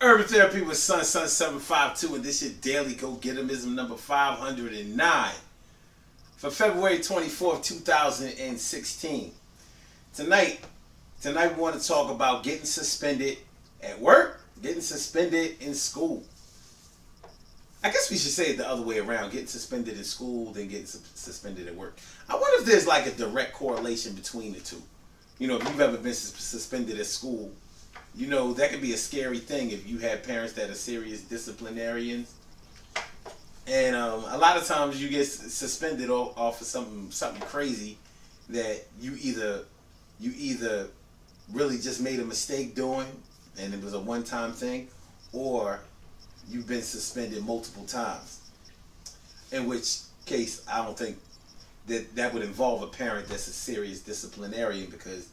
Urban Therapy with Sun752, and this is your daily Go Getimism number 509 for February 24th, 2016. Tonight we want to talk about getting suspended at work, getting suspended in school. I guess we should say it the other way around, getting suspended in school, then getting suspended at work. I wonder if there's like a direct correlation between the two. You know, if you've ever been suspended at school, you know, that could be a scary thing if you have parents that are serious disciplinarians. And a lot of times you get suspended off of something crazy that you either really just made a mistake doing and it was a one-time thing, or you've been suspended multiple times. In which case, I don't think that would involve a parent that's a serious disciplinarian, because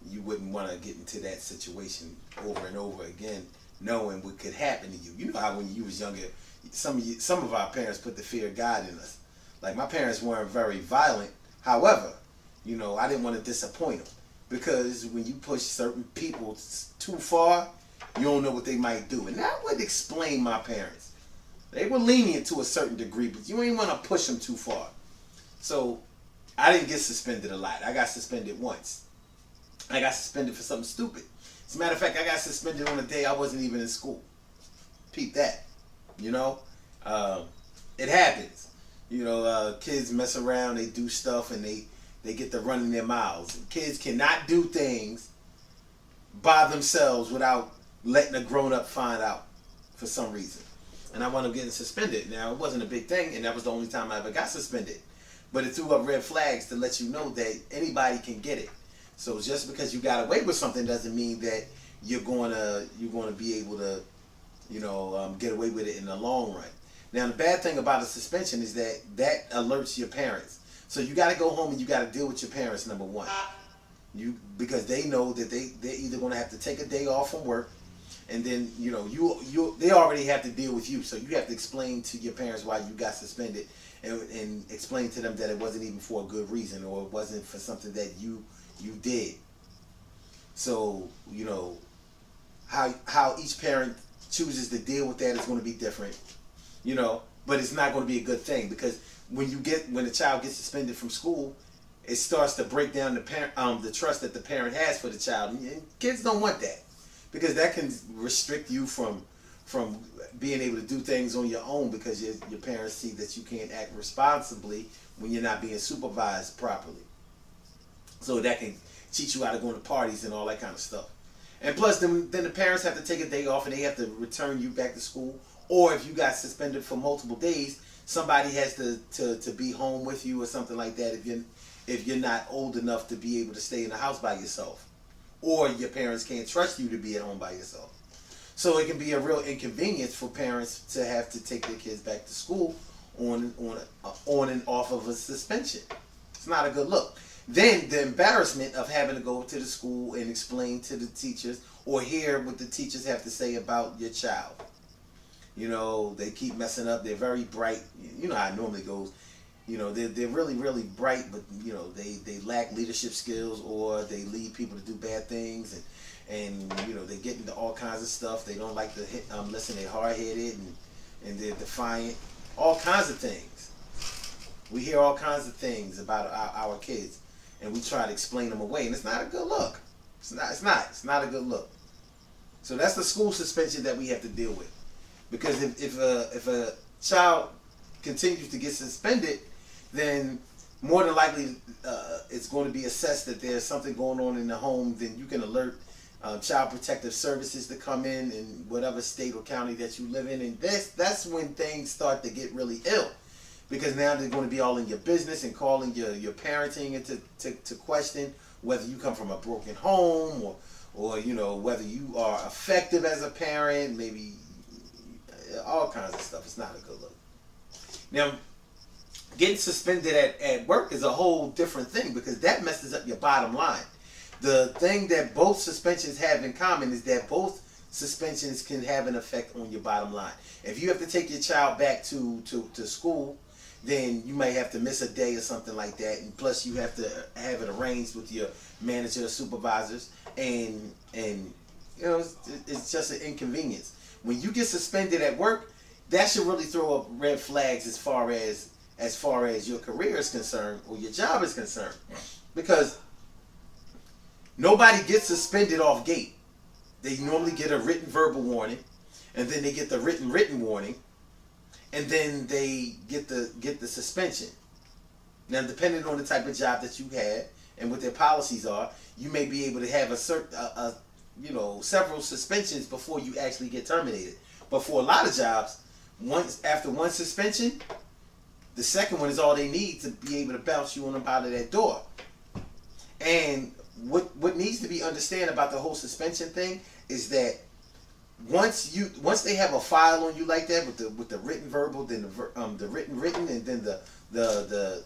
you wouldn't want to get into that situation over and over again, knowing what could happen to you. You know how when you was younger, some of our parents put the fear of God in us. Like, my parents weren't very violent. However, you know, I didn't want to disappoint them, because when you push certain people too far, you don't know what they might do. And that would explain my parents. They were lenient to a certain degree, but you ain't want to push them too far. So I didn't get suspended a lot. I got suspended once. I got suspended for something stupid. As a matter of fact, I got suspended on a day I wasn't even in school. Peep that. You know? It happens. You know, kids mess around, they do stuff, and they get to running their mouths. Kids cannot do things by themselves without letting a grown-up find out for some reason. And I wound up getting suspended. Now, it wasn't a big thing, and that was the only time I ever got suspended. But it threw up red flags to let you know that anybody can get it. So just because you got away with something doesn't mean that you're going to be able to, you know, get away with it in the long run. Now, the bad thing about a suspension is that alerts your parents. So you got to go home and you got to deal with your parents, number one. Because they know that they're either going to have to take a day off from work, and then, you know, they already have to deal with you. So you have to explain to your parents why you got suspended, and explain to them that it wasn't even for a good reason, or it wasn't for something that you did. So, you know, how each parent chooses to deal with that is going to be different, you know, but it's not going to be a good thing, because when the child gets suspended from school, it starts to break down the trust that the parent has for the child. And kids don't want that, because that can restrict you from being able to do things on your own, because your parents see that you can't act responsibly when you're not being supervised properly. So that can teach you how to go to parties and all that kind of stuff. And plus, then the parents have to take a day off and they have to return you back to school. Or if you got suspended for multiple days, somebody has to be home with you or something like that, if you're not old enough to be able to stay in the house by yourself. Or your parents can't trust you to be at home by yourself. So it can be a real inconvenience for parents to have to take their kids back to school on and off of a suspension. It's not a good look. Then the embarrassment of having to go to the school and explain to the teachers, or hear what the teachers have to say about your child. You know, they keep messing up. They're very bright. You know how it normally goes. You know, they're really, really bright, but, you know, they lack leadership skills, or they lead people to do bad things, and you know, they get into all kinds of stuff. They don't like to listen. They're hard-headed, and they're defiant. All kinds of things. We hear all kinds of things about our kids, and we try to explain them away, and it's not a good look. It's not a good look. So that's the school suspension that we have to deal with. Because if a child continues to get suspended, then more than likely it's going to be assessed that there's something going on in the home. Then you can alert Child Protective Services to come in whatever state or county that you live in, and that's when things start to get really ill. Because now they're going to be all in your business and calling your parenting into question, whether you come from a broken home, or you know, whether you are effective as a parent, maybe all kinds of stuff. It's not a good look. Now, getting suspended at work is a whole different thing, because that messes up your bottom line. The thing that both suspensions have in common is that both suspensions can have an effect on your bottom line. If you have to take your child back to school, then you might have to miss a day or something like that, and plus you have to have it arranged with your manager or supervisors, and You know, it's just an inconvenience. When you get suspended at work, that should really throw up red flags as far as your career is concerned or your job is concerned, because nobody gets suspended off gate. They normally get a written verbal warning, and then they get the written warning, and then they get the suspension. Now, depending on the type of job that you had and what their policies are, you may be able to have several suspensions before you actually get terminated. But for a lot of jobs, after one suspension, the second one is all they need to be able to bounce you on up out of that door. And what needs to be understood about the whole suspension thing is that once they have a file on you like that with the written verbal, then the written, and then the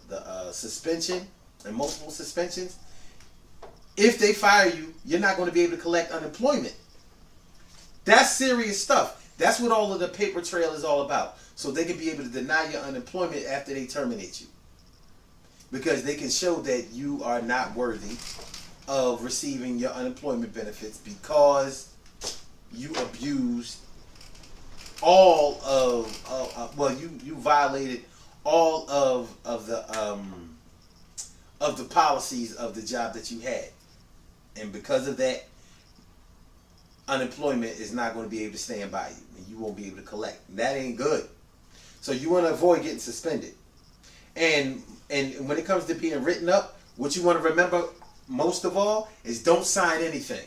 suspension and multiple suspensions, if they fire you, you're not going to be able to collect unemployment. That's serious stuff. That's what all of the paper trail is all about. So they can be able to deny your unemployment after they terminate you, because they can show that you are not worthy of receiving your unemployment benefits because you abused all of you violated all of the policies of the job that you had, and because of that, unemployment is not going to be able to stand by you, and you won't be able to collect. That ain't good. So you want to avoid getting suspended. And when it comes to being written up, what you want to remember most of all is don't sign anything.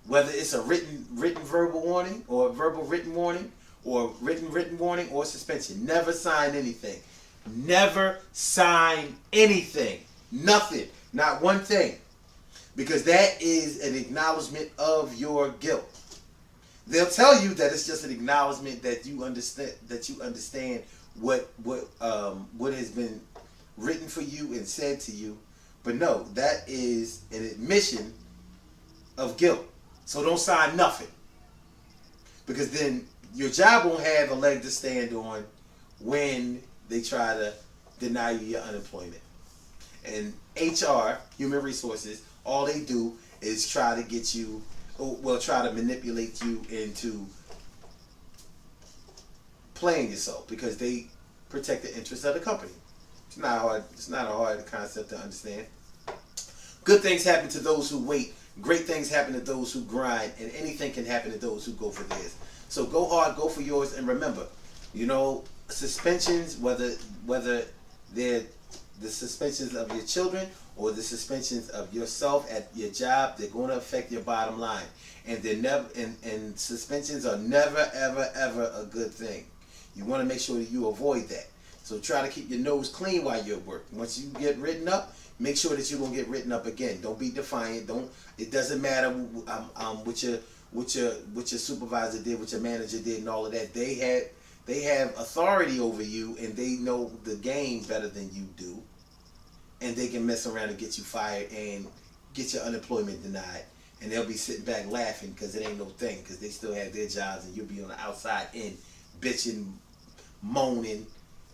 Whether it's a written verbal warning or a verbal written warning or written warning or suspension. Never sign anything. Never sign anything. Nothing. Not one thing. Because that is an acknowledgement of your guilt. They'll tell you that it's just an acknowledgement that you understand what has been written for you and said to you. But no, that is an admission of guilt. So don't sign nothing, because then your job won't have a leg to stand on when they try to deny you your unemployment. And HR, human resources, all they do is try to get you, try to manipulate you into playing yourself, because they protect the interests of the company. It's not hard. It's not a hard concept to understand. Good things happen to those who wait. Great things happen to those who grind, and anything can happen to those who go for theirs. So go hard, go for yours, and remember, suspensions, whether they're the suspensions of your children or the suspensions of yourself at your job, they're going to affect your bottom line, and they're never. And suspensions are never, ever, ever a good thing. You want to make sure that you avoid that. So try to keep your nose clean while you're at work. Once you get written up, make sure that you're gonna get written up again. Don't be defiant. It doesn't matter what your supervisor did, what your manager did, and all of that. They have authority over you, and they know the game better than you do, and they can mess around and get you fired and get your unemployment denied, and they'll be sitting back laughing because it ain't no thing, because they still have their jobs, and you'll be on the outside end bitching, moaning,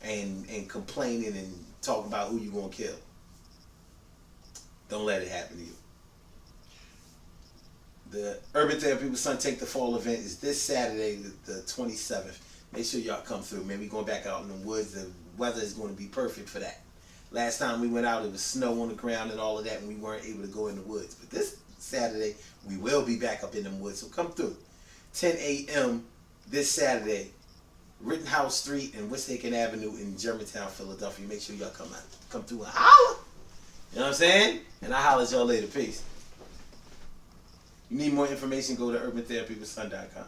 and complaining and talking about who you gonna kill. Don't let it happen to you. The Urban Therapy with Son Take the Fall event is this Saturday, the 27th. Make sure y'all come through. Man, we going back out in the woods. The weather is going to be perfect for that. Last time we went out, it was snow on the ground and all of that, and we weren't able to go in the woods. But this Saturday, we will be back up in the woods. So come through. 10 a.m. this Saturday, Rittenhouse Street and Wissahickon Avenue in Germantown, Philadelphia. Make sure y'all come out. Come through and holler. You know what I'm saying? And I'll holler at y'all later. Peace. You need more information, go to urbantherapywithson.com.